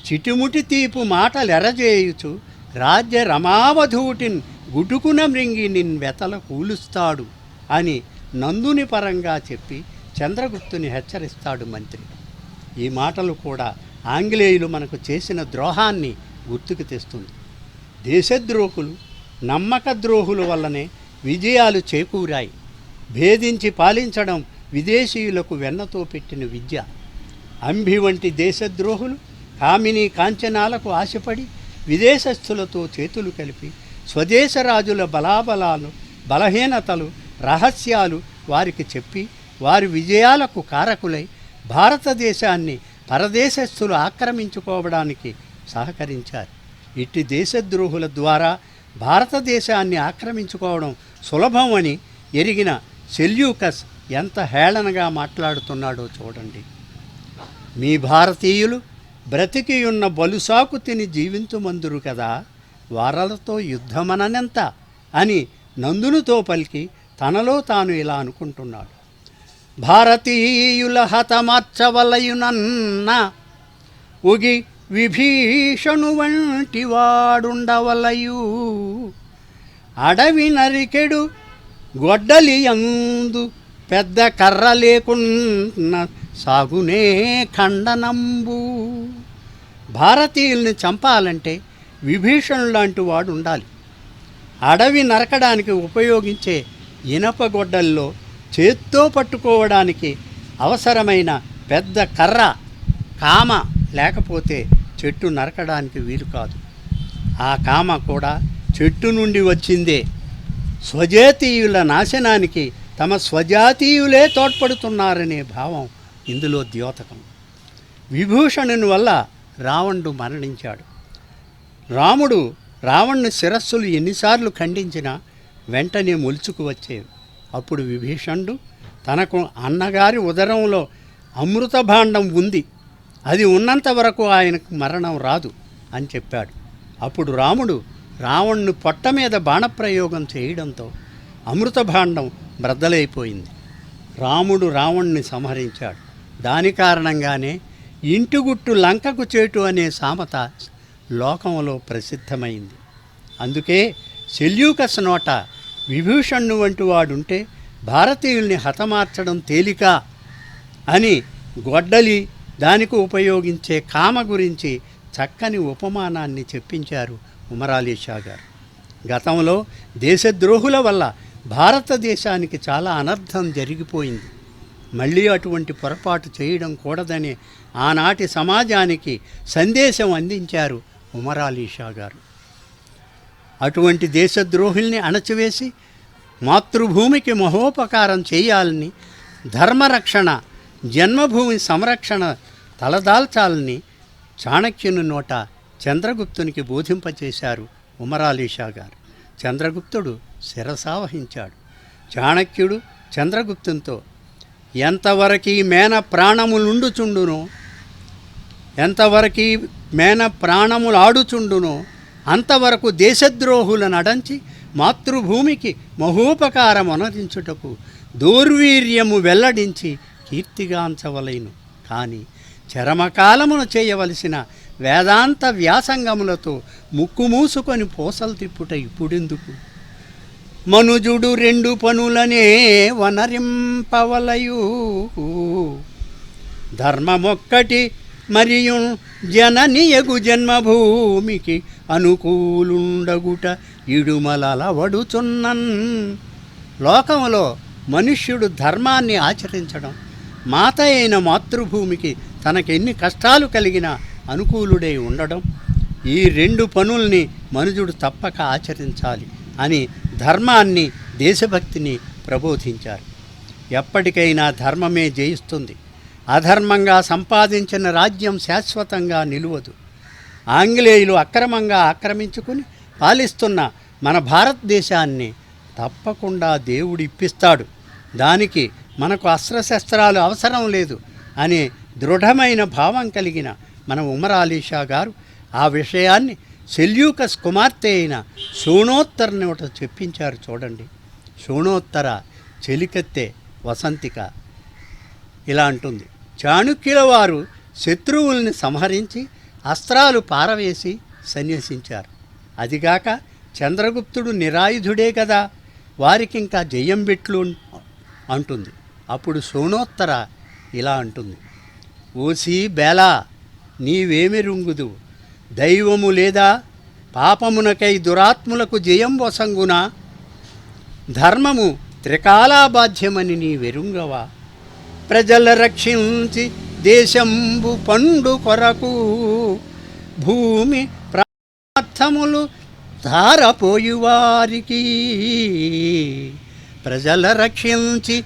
చిటిముటి తీపు మాటలెరజేయుచు రాజ్య రమావధూటిన్ గుటుకున మృంగి నిన్ వెతల కూలుస్తాడు అని నందుని పరంగా చెప్పి చంద్రగుప్తుని హెచ్చరిస్తాడు మంత్రి. ఈ మాటలు కూడా ఆంగ్లేయులు మనకు చేసిన ద్రోహాన్ని గుర్తుకు తెస్తుంది. దేశద్రోహులు నమ్మక ద్రోహుల వల్లనే విజయాలు చేకూరాయి. భేదించి పాలించడం విదేశీయులకు వెన్నతో పెట్టిన విద్య. అంబి వంటి దేశద్రోహులు కామిని కాంచనాలకు ఆశపడి విదేశస్థులతో చేతులు కలిపి స్వదేశ రాజుల బలాబలాలు బలహీనతలు రహస్యాలు వారికి చెప్పి వారి విజయాలకు కారకులై భారతదేశాన్ని పరదేశస్థులు ఆక్రమించుకోవడానికి సహకరించారు. ఇట్టి దేశద్రోహుల ద్వారా భారతదేశాన్ని ఆక్రమించుకోవడం సులభం అని ఎరిగిన సెల్యూకస్ ఎంత హేళనగా మాట్లాడుతున్నాడో చూడండి. మీ భారతీయులు బ్రతికియున్న బలుసాకు తిని జీవించుమందురు కదా, వారలతో యుద్ధమననెంత అని నందునితో పలికి తనలో తాను ఇలా అనుకుంటున్నాడు. భారతీయుల హతమార్చవలయునన్న ఉగి విభీషణు వంటి వాడుండవలయు, అడవి నరికెడు గొడ్డలియందు పెద్ద కర్ర లేకున్న సాగునే ఖండనంబు. భారతీయుల్ని చంపాలంటే విభీషణుడు లాంటి వాడు ఉండాలి. అడవి నరకడానికి ఉపయోగించే ఇనప గొడ్డల్లో చేత్తో పట్టుకోవడానికి అవసరమైన పెద్ద కర్ర కామ లేకపోతే చెట్టు నరకడానికి వీలు కాదు. ఆ కామ కూడా చెట్టు నుండి వచ్చిందే. స్వజాతీయుల నాశనానికి తమ స్వజాతీయులే తోడ్పడుతున్నారనే భావం ఇందులో ద్యోతకం. విభూషణుని వల్ల రావణుడు మరణించాడు. రాముడు రావణుని శిరస్సులు ఎన్నిసార్లు ఖండించినా వెంటనే మొలుచుకు వచ్చేవి. అప్పుడు విభీషణుడు తనకు అన్నగారి ఉదరంలో అమృత భాండం ఉంది, అది ఉన్నంత వరకు ఆయనకు మరణం రాదు అని చెప్పాడు. అప్పుడు రాముడు రావణుని పొట్ట మీద బాణప్రయోగం చేయడంతో అమృత భాండం బ్రద్దలైపోయింది. రాముడు రావణుని సంహరించాడు. దాని కారణంగానే ఇంటిగుట్టు లంకకు చేటు అనే సామెత లోకంలో ప్రసిద్ధమైంది. అందుకే సెల్యూకస్ నోట విభూషణుడు వంటి వాడుంటే భారతీయుల్ని హతమార్చడం తేలిక అని గొడ్డలి దానికి ఉపయోగించే కామ గురించి చక్కని ఉపమానాన్ని చెప్పించారు ఉమర్ షా గారు. గతంలో దేశద్రోహుల వల్ల భారతదేశానికి చాలా అనర్థం జరిగిపోయింది. మళ్ళీ అటువంటి పొరపాటు చేయడం కూడదని ఆనాటి సమాజానికి సందేశం అందించారు ఉమర్ షా గారు. అటువంటి దేశద్రోహుల్ని అణచివేసి మాతృభూమికి మహోపకారం చేయాలని, ధర్మరక్షణ జన్మభూమి సంరక్షణ తలదాల్చాలని చాణక్యుని నోట చంద్రగుప్తునికి బోధింపచేశారు ఉమర్ షా గారు. చంద్రగుప్తుడు శిరసావహించాడు. చాణక్యుడు చంద్రగుప్తునితో ఎంతవరకు మేన ప్రాణములుండుచుండునో, ఎంతవరకు మేన ప్రాణములు ఆడుచుండునో అంతవరకు దేశద్రోహులను అడంచి మాతృభూమికి మహోపకారం అనరించుటకు దౌర్వీర్యము వెల్లడించి కీర్తిగాంచవలైను. కానీ చరమకాలమును చేయవలసిన వేదాంత వ్యాసంగములతో ముక్కు మూసుకొని పూసలు తిప్పుట ఇప్పుడెందుకు? మనుజుడు రెండు పనులనే వనరింపవలయు, ధర్మమొక్కటి మరియు జననియగు జన్మభూమికి అనుకూలుండగుట ఇడుమలవడుచున్నన్. లోకంలో మనుష్యుడు ధర్మాన్ని ఆచరించడం, మాత అయిన మాతృభూమికి తనకెన్ని కష్టాలు కలిగినా అనుకూలుడై ఉండడం, ఈ రెండు పనుల్ని మనుజుడు తప్పక ఆచరించాలి అని ధర్మాన్ని, దేశభక్తిని ప్రబోధించారు. ఎప్పటికైనా ధర్మమే జయిస్తుంది. అధర్మంగా సంపాదించిన రాజ్యం శాశ్వతంగా నిలువదు. ఆంగ్లేయులు అక్రమంగా ఆక్రమించుకుని పాలిస్తున్న మన భారతదేశాన్ని తప్పకుండా దేవుడు ఇప్పిస్తాడు. దానికి మనకు అస్త్రశస్త్రాలు అవసరం లేదు అనే దృఢమైన భావం కలిగిన మన ఉమర్ అలీ షా గారు ఆ విషయాన్ని సెల్యూకస్ కుమార్తె అయిన షోణోత్తర్ నోట చెప్పించారు. చూడండి, షోణోత్తర చెలికత్తె వసంతిక ఇలా అంటుంది: చాణుక్యుల వారు శత్రువుల్ని సంహరించి అస్త్రాలు పారవేసి సన్యసించారు. అదిగాక చంద్రగుప్తుడు నిరాయుధుడే కదా, వారికింకా జయం బెట్లు అంటుంది. అప్పుడు షోణోత్తర ఇలా అంటుంది: ఓసి బేలా, నీవేమి రుంగుదు, దైవము లేదా, పాపమునకై దురాత్ములకు జయం వసంగునా, ధర్మము త్రికాలాబాధ్యమని నీ వెరుంగవా, ప్రజల రక్షించి దేశంబు పండు కొరకు భూమి ప్రార్థములు ధారపోయువారికి, ప్రజల రక్షించి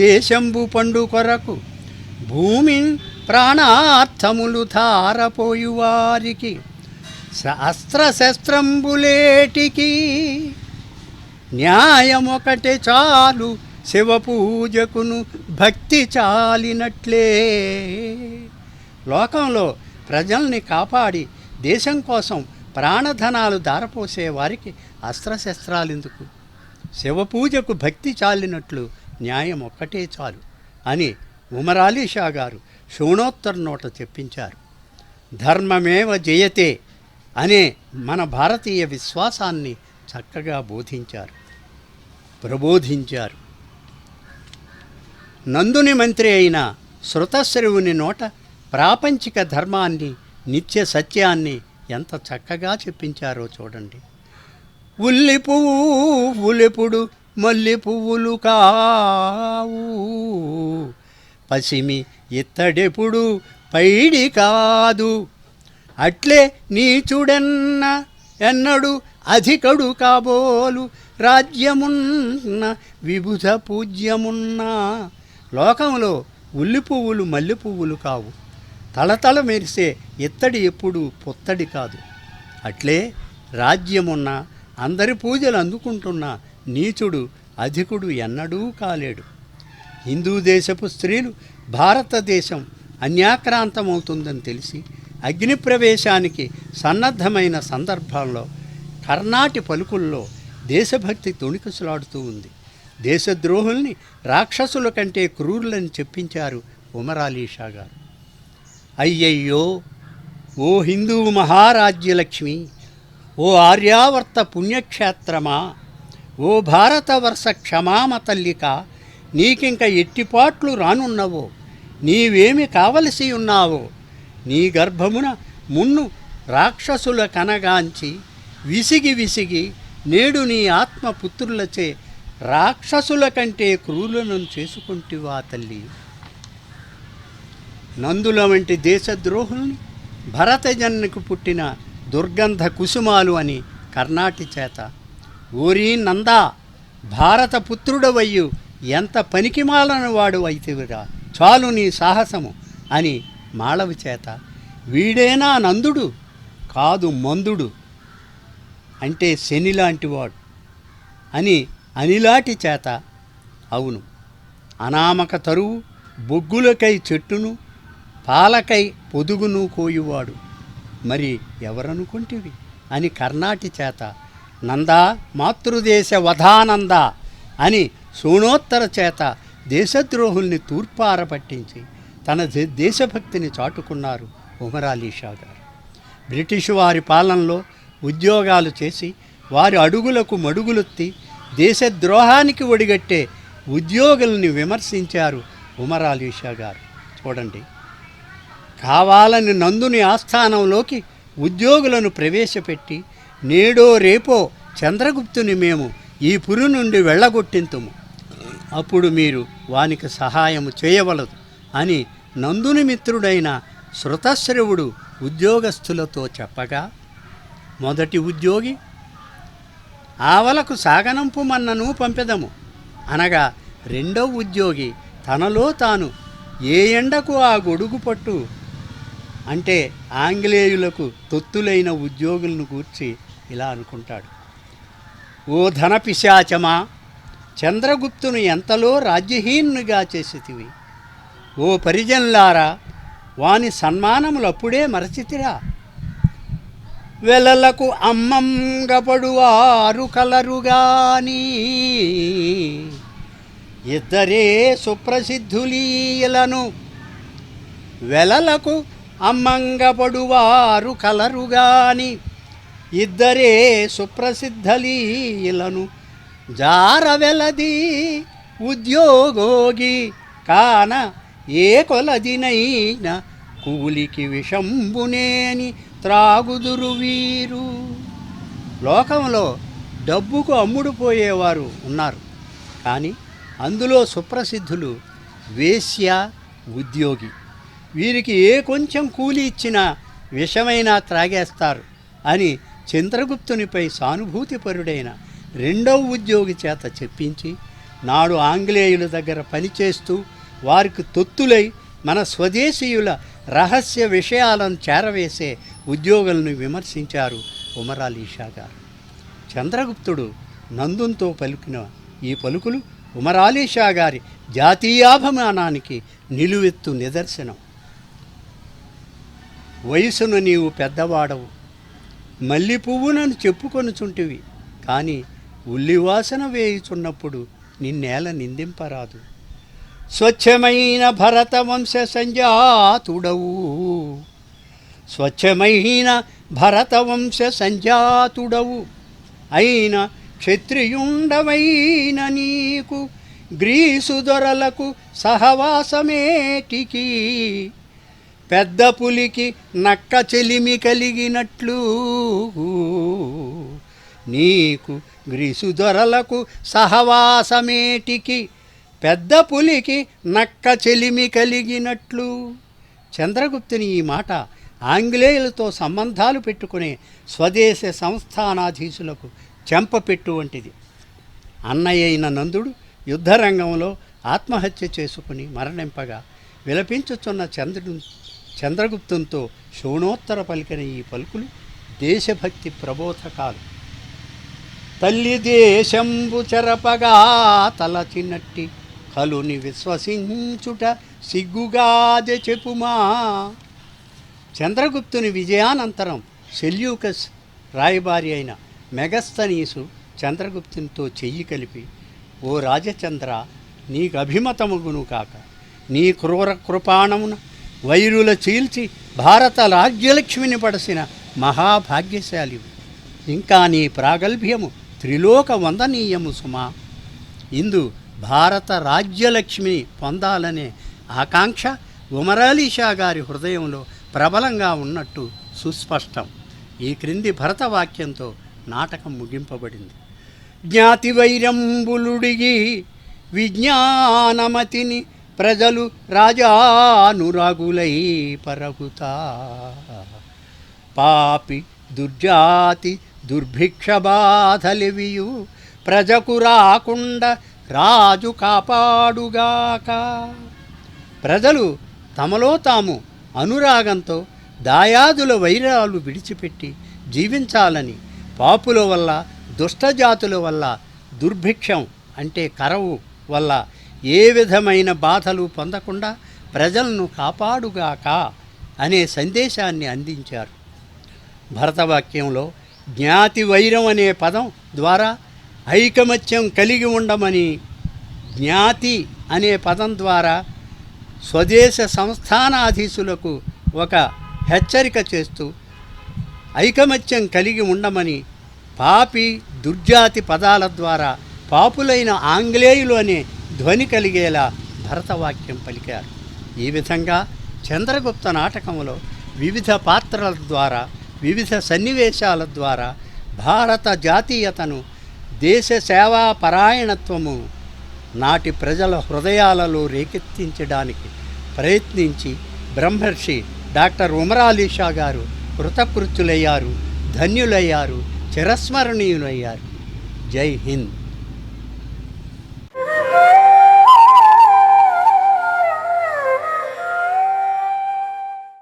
దేశంబు పండు కొరకు భూమి ప్రాణార్థములు ధారపోయువారికి, అస్త్రశస్త్రంబులేటికి న్యాయమొకటే చాలు, శివపూజకును భక్తి చాలినట్లే. లోకంలో ప్రజల్ని కాపాడి దేశం కోసం ప్రాణధనాలు దారపోసే వారికి అస్త్రశస్త్రాలెందుకు, శివపూజకు భక్తి చాలినట్లు న్యాయం ఒక్కటే చాలు అని ఉమర్ అలీ షా గారు షోణోత్తర్ నోట చెప్పించారు. ధర్మమేవ జయతే అనే మన భారతీయ విశ్వాసాన్ని చక్కగా ప్రబోధించారు. నందుని మంత్రి అయిన శృతశ్రవుని నోట ప్రాపంచిక ధర్మాన్ని, నిత్య సత్యాన్ని ఎంత చక్కగా చెప్పించారో చూడండి. ఉల్లి పువ్వులెప్పుడు మల్లి పువ్వులు కావు, పసిమి ఇత్తడెప్పుడు పైడి కాదు, అట్లే నీచుడెన్న ఎన్నడు అధికడు కాబోలు, రాజ్యమున్న విబుధ పూజ్యమున్నా. లోకంలో ఉల్లి పువ్వులు మల్లె పువ్వులు కావు, తళతళ మెరిసే ఇత్తడి ఎప్పుడు పొత్తడి కాదు. అట్లే రాజ్యమున్న, అందరి పూజలు అందుకుంటున్న నీచుడు అధికుడు ఎన్నడూ కాలేడు. హిందూ దేశపు స్త్రీలు భారతదేశం అన్యాక్రాంతమవుతుందని తెలిసి అగ్నిప్రవేశానికి సన్నద్ధమైన సందర్భంలో కర్ణాటి పలుకుల్లో దేశభక్తి తొణికిసలాడుతూ ఉంది. దేశద్రోహుల్ని రాక్షసుల కంటే క్రూరులని చెప్పించారు ఉమర్ అలీ షా గారు. అయ్యయ్యో ఓ హిందూ మహారాజ్యలక్ష్మి, ఓ ఆర్యావర్త పుణ్యక్షేత్రమా, ఓ భారతవర్ష క్షమామ తల్లిక, నీకింక ఎట్టిపాట్లు రానున్నవో, నీవేమి కావలసి ఉన్నావో, నీ గర్భమున మున్ను రాక్షసుల కనగాంచి విసిగి విసిగి నేడు నీ ఆత్మపుత్రులచే రాక్షసుల కంటే క్రూరులను చేసుకుంటివా తల్లి. నందుల వంటి దేశద్రోహుల్ని భరతజన్కు పుట్టిన దుర్గంధ కుసుమాలు అని కర్ణాటి చేత, ఓరీ నందా, భారత పుత్రుడవయ్యు ఎంత పనికిమాలను వాడు అయితేవిరా, చాలు నీ సాహసము అని మాళవి చేత, వీడేనా నందుడు కాదు మందుడు అంటే శనిలాంటివాడు అని అనిలాటి చేత, అవును అనామక తరువు బొగ్గులకై చెట్టును పాలకై పొదుగును కోయువాడు మరి ఎవరనుకుంటివి అని కర్ణాటి చేత, నందా మాతృదేశ వధానంద అని షోణోత్తర చేత దేశద్రోహుల్ని తూర్పార పట్టించి తన దేశభక్తిని చాటుకున్నారు ఉమర్ అలీ షా గారు. బ్రిటిషు వారి పాలనలో ఉద్యోగాలు చేసి వారి అడుగులకు మడుగులొత్తి దేశద్రోహానికి ఒడిగట్టే ఉద్యోగుల్ని విమర్శించారు ఉమర్ అలీ షా గారు. చూడండి, కావాలని నందుని ఆస్థానంలోకి ఉద్యోగులను ప్రవేశపెట్టి నేడో రేపో చంద్రగుప్తుని మేము ఈ పురి నుండి వెళ్ళగొట్టింతుము. అప్పుడు మీరు వానికి సహాయము చేయవలదు అని నందుని మిత్రుడైన శృతశ్రవుడు ఉద్యోగస్తులతో చెప్పగా, మొదటి ఉద్యోగి ఆవలకు సాగనంపుమన్నను పంపెదము అనగా, రెండవ ఉద్యోగి తనలో తాను ఏ ఎండకు ఆ గొడుగు పట్టు అంటే ఆంగ్లేయులకు తొత్తులైన ఉద్యోగులను గూర్చి ఇలా అనుకుంటాడు: ఓ ధన పిశాచమా, చంద్రగుప్తును ఎంతలో రాజ్యహీనునిగా చేసితివి. ఓ పరిజన్లారా, వాని సన్మానములప్పుడే మరచితిరా. వెలలకు అమ్మంగపడువారు కలరుగాని ఇద్దరే సుప్రసిద్ధులీలను. వెలలకు అమ్మంగపడువారు కలరుగాని ఇద్దరే సుప్రసిద్ధలీలను. జారవెలది ఉద్యోగోగి కాన ఏ కొలదినైన కూలికి విషంబునేని త్రాగుదురు వీరు. లోకంలో డబ్బుకు అమ్ముడుపోయేవారు ఉన్నారు, కానీ అందులో సుప్రసిద్ధులు వేశ్య, ఉద్యోగి. వీరికి ఏ కొంచెం కూలి ఇచ్చినా విషమైనా త్రాగేస్తారు అని చంద్రగుప్తునిపై సానుభూతిపరుడైన రెండవ ఉద్యోగి చేత చెప్పించి, నాడు ఆంగ్లేయుల దగ్గర పనిచేస్తూ వారికి తొత్తులై మన స్వదేశీయుల రహస్య విషయాలను చేరవేసే ఉద్యోగులను విమర్శించారు ఉమరాలీ షా గారు. చంద్రగుప్తుడు నందుంతో పలికిన ఈ పలుకులు ఉమరాలీ షా గారి జాతీయాభిమానానికి నిలువెత్తు నిదర్శనం. వయసును నీవు పెద్దవాడవు, మల్లి పువ్వునని చెప్పుకొనుచుంటివి, కానీ ఉల్లివాసన వేయుచున్నప్పుడు నిన్నేల నిందింపరాదు. స్వచ్ఛమైన భరతవంశ సంజాతుడవు, స్వచ్ఛమైన భరతవంశ సంజాతుడవు అయిన క్షత్రియుండవైన నీకు గ్రీసు దొరలకు సహవాసమేటికి. పెద్ద పులికి నక్క చెలిమి కలిగినట్లు నీకు గ్రీసు దొరలకు సహవాసమేటికి. పెద్ద పులికి నక్క చెలిమి కలిగినట్లు. చంద్రగుప్తుని ఈ మాట ఆంగ్లేయులతో సంబంధాలు పెట్టుకునే స్వదేశ సంస్థానాధీశులకు చెంపపెట్టు వంటిది. అన్నయ్య అయిన నందుడు యుద్ధరంగంలో ఆత్మహత్య చేసుకుని మరణింపగా విలపించుచున్న చంద్రగుప్తునితో శోణోత్తర పలికిన ఈ పలుకులు దేశభక్తి ప్రబోధకాలు. తల్లి దేశంబు చెరపగా తలచినట్టి కలుని విశ్వసించుట సిగ్గుగాదె చెప్పుమా. చంద్రగుప్తుని విజయానంతరం సెల్యూకస్ రాయబారి అయిన మెగస్తనీసు చంద్రగుప్తునితో చెయ్యి కలిపి, ఓ రాజచంద్ర, నీకు అభిమతముగును కాక. నీ క్రూర కృపాణమున వైరుల చీల్చి భారత రాజ్యలక్ష్మిని పడసిన మహాభాగ్యశాలివు. ఇంకా నీ ప్రాగల్భ్యము త్రిలోక వందనీయము సుమా. ఇందు భారత రాజ్యలక్ష్మిని పొందాలనే ఆకాంక్ష ఉమరాలీ షా గారి హృదయంలో ప్రబలంగా ఉన్నట్టు సుస్పష్టం. ఈ క్రింది భరతవాక్యంతో నాటకం ముగింపబడింది. జ్ఞాతి వైరంబులుడిగి విజ్ఞానమతిని ప్రజలు రాజానురాగులై పరగుతా. పాపి దుర్జాతి దుర్భిక్ష బాధలివియు ప్రజకు రాకుండా రాజు కాపాడుగాక. ప్రజలు తమలో తాము అనురాగంతో దాయాదుల వైరాలు విడిచిపెట్టి జీవించాలని, పాపుల వల్ల దుష్టజాతుల వల్ల దుర్భిక్షం అంటే కరవు వల్ల ఏ విధమైన బాధలు పొందకుండా ప్రజలను కాపాడుగాక అనే సందేశాన్ని అందించారు. భరతవాక్యంలో జ్ఞాతి వైరం అనే పదం ద్వారా ఐకమత్యం కలిగి ఉండమని, జ్ఞాతి అనే పదం ద్వారా స్వదేశ సంస్థానాధీశులకు ఒక హెచ్చరిక చేస్తూ ఐకమత్యం కలిగి ఉండమని, పాపి దుర్జాతి పదాల ద్వారా పాపులైన ఆంగ్లేయులు అనే ధ్వని కలిగేలా భరతవాక్యం పలికారు. ఈ విధంగా చంద్రగుప్త నాటకంలో వివిధ పాత్రల ద్వారా, వివిధ సన్నివేశాల ద్వారా భారత జాతీయతను, దేశ సేవా పరాయణత్వము నాటి ప్రజల హృదయాలలో రేకెత్తించడానికి ప్రయత్నించి బ్రహ్మర్షి డాక్టర్ ఉమరాలీ షా గారు కృతకృత్యులయ్యారు, ధన్యులయ్యారు, చిరస్మరణీయులయ్యారు. జై హింద్.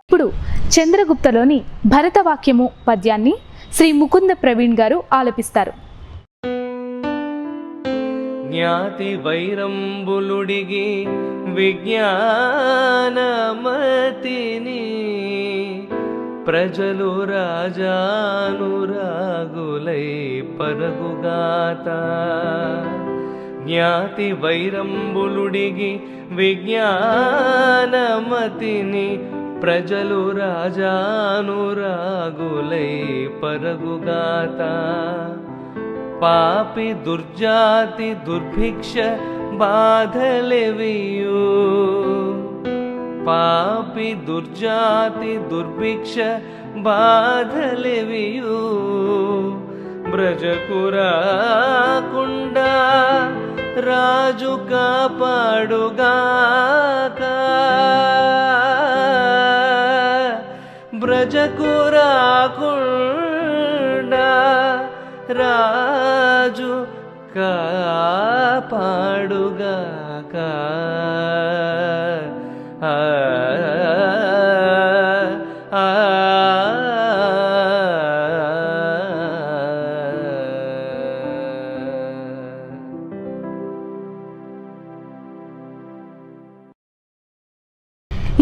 ఇప్పుడు చంద్రగుప్తలోని భరతవాక్యము పద్యాన్ని శ్రీ ముకుంద ప్రవీణ్ గారు ఆలపిస్తారు. జ్ఞాతి వైరంబులుడిగి విజ్ఞానమతిని ప్రజలు రాజానురాగులై పరగుగాత. జ్ఞాతి వైరంబులుడిగి విజ్ఞానమతిని ప్రజలు రాజానురాగులై పరగుగాత. పాపి దుర్జాతి దుర్భిక్ష బాధలెవియు, పాపి దుర్జాతి దుర్భిక్ష బాధలెవియు బ్రజకురాకుండా రాజు కాపాడుగాక. బ్రజకురాకుండా రాజు కాపాడుగాక.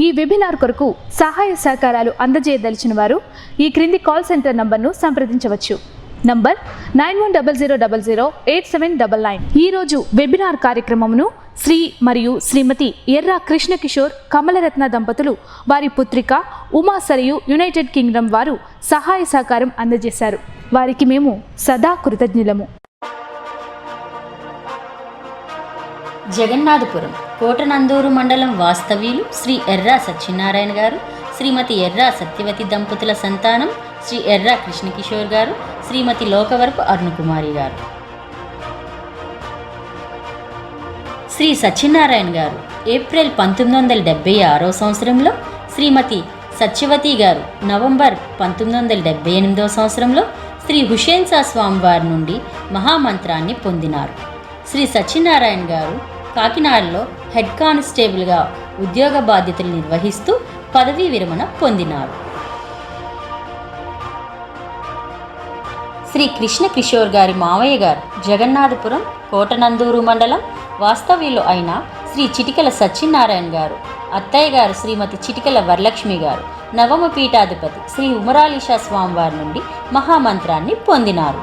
ఈ వెబినార్ కొరకు సహాయ సహకారాలు అందజేయదలిచిన వారు ఈ క్రింది కాల్ సెంటర్ నంబర్ను సంప్రదించవచ్చు. నంబర్ 9100008799. ఈరోజు వెబినార్ కార్యక్రమమును శ్రీ మరియు శ్రీమతి ఎర్రా కృష్ణ కిషోర్ కమలరత్న దంపతులు, వారి పుత్రిక ఉమా సరియు యునైటెడ్ కింగ్డమ్ వారు సహాయ సహకారం అందజేశారు. వారికి మేము సదా కృతజ్ఞులము. జగన్నాథపురం కోటనందూరు మండలం వాస్తవ్యులు శ్రీ ఎర్రా సత్యనారాయణ గారు, శ్రీమతి ఎర్రా సత్యవతి దంపతుల సంతానం శ్రీ ఎర్రా కృష్ణకిషోర్ గారు, శ్రీమతి లోకవరపు అరుణకుమారి గారు. శ్రీ సత్యనారాయణ గారు ఏప్రిల్ 1976 సంవత్సరంలో, శ్రీమతి సత్యవతి గారు నవంబర్ 1978 సంవత్సరంలో శ్రీ హుషేన్ షా స్వామివారి నుండి మహామంత్రాన్ని పొందినారు. శ్రీ సత్యనారాయణ గారు కాకినాడలో హెడ్ కానిస్టేబుల్గా ఉద్యోగ బాధ్యతలు నిర్వహిస్తూ పదవీ విరమణ పొందినారు. శ్రీ కృష్ణ కిషోర్ గారి మావయ్య గారు జగన్నాథపురం కోటనందూరు మండలం వాస్తవ్యులు అయిన శ్రీ చిటికల సత్యనారాయణ గారు, అత్తయ్య గారు శ్రీమతి చిటికల వరలక్ష్మి గారు నవమ పీఠాధిపతి శ్రీ ఉమరాలీ షా స్వామివారి నుండి మహామంత్రాన్ని పొందినారు.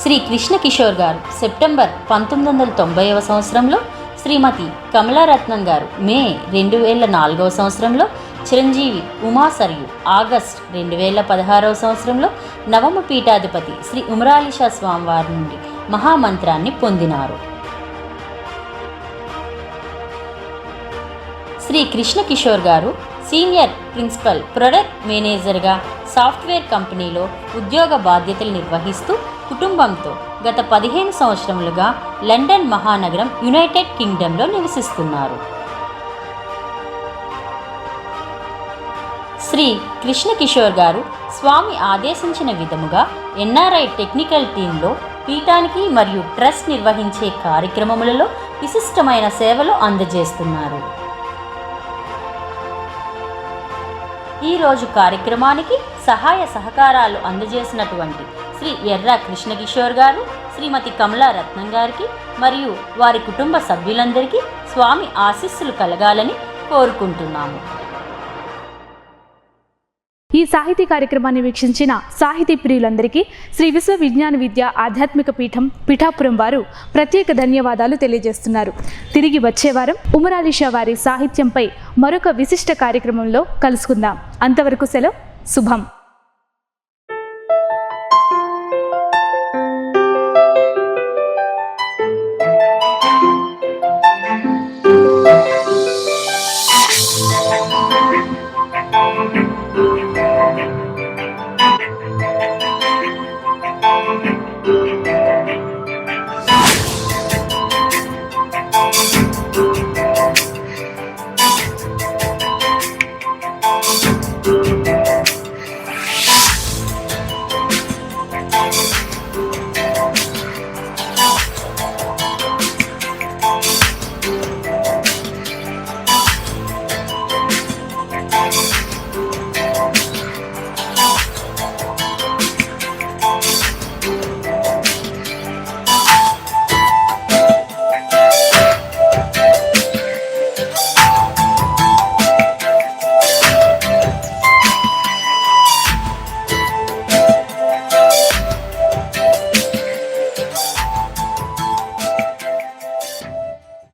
శ్రీ కృష్ణ కిషోర్ గారు సెప్టెంబర్ 1990 సంవత్సరంలో, శ్రీమతి కమలారత్నం గారు మే 2004 సంవత్సరంలో, చిరంజీవి ఉమా సరియు ఆగస్ట్ 2016 సంవత్సరంలో నవమ పీఠాధిపతి శ్రీ ఉమరాలీ షా స్వామివారి నుండి మహామంత్రాన్ని పొందినారు. శ్రీ కృష్ణ కిషోర్ గారు సీనియర్ ప్రిన్సిపల్ ప్రొడక్ట్ మేనేజర్గా సాఫ్ట్వేర్ కంపెనీలో ఉద్యోగ బాధ్యతలు నిర్వహిస్తూ కుటుంబంతో గత 15 సంవత్సరములుగా లండన్ మహానగరం యునైటెడ్ కింగ్డమ్లో నివసిస్తున్నారు. శ్రీ కృష్ణ కిషోర్ గారు స్వామి ఆదేశించిన విధముగా ఎన్ఆర్ఐ టెక్నికల్ టీంలో పీఠానికి మరియు ట్రస్ట్ నిర్వహించే కార్యక్రమములలో విశిష్టమైన సేవలు అందజేస్తున్నారు. ఈరోజు కార్యక్రమానికి సహాయ సహకారాలు అందజేసినటువంటి శ్రీ ఎర్రా కృష్ణ కిషోర్ గారు, శ్రీమతి కమలారత్నం గారికి మరియు వారి కుటుంబ సభ్యులందరికీ స్వామి ఆశీస్సులు కలగాలని కోరుకుంటున్నాము. ఈ సాహితీ కార్యక్రమాన్ని వీక్షించిన సాహితీ ప్రియులందరికీ శ్రీ విశ్వ విజ్ఞాన విద్య ఆధ్యాత్మిక పీఠం పిఠాపురం వారు ప్రత్యేక ధన్యవాదాలు తెలియజేస్తున్నారు. తిరిగి వచ్చే వారం ఉమరాలీ షా వారి సాహిత్యంపై మరొక విశిష్ట కార్యక్రమంలో కలుసుకుందాం. అంతవరకు సెలవు. శుభం.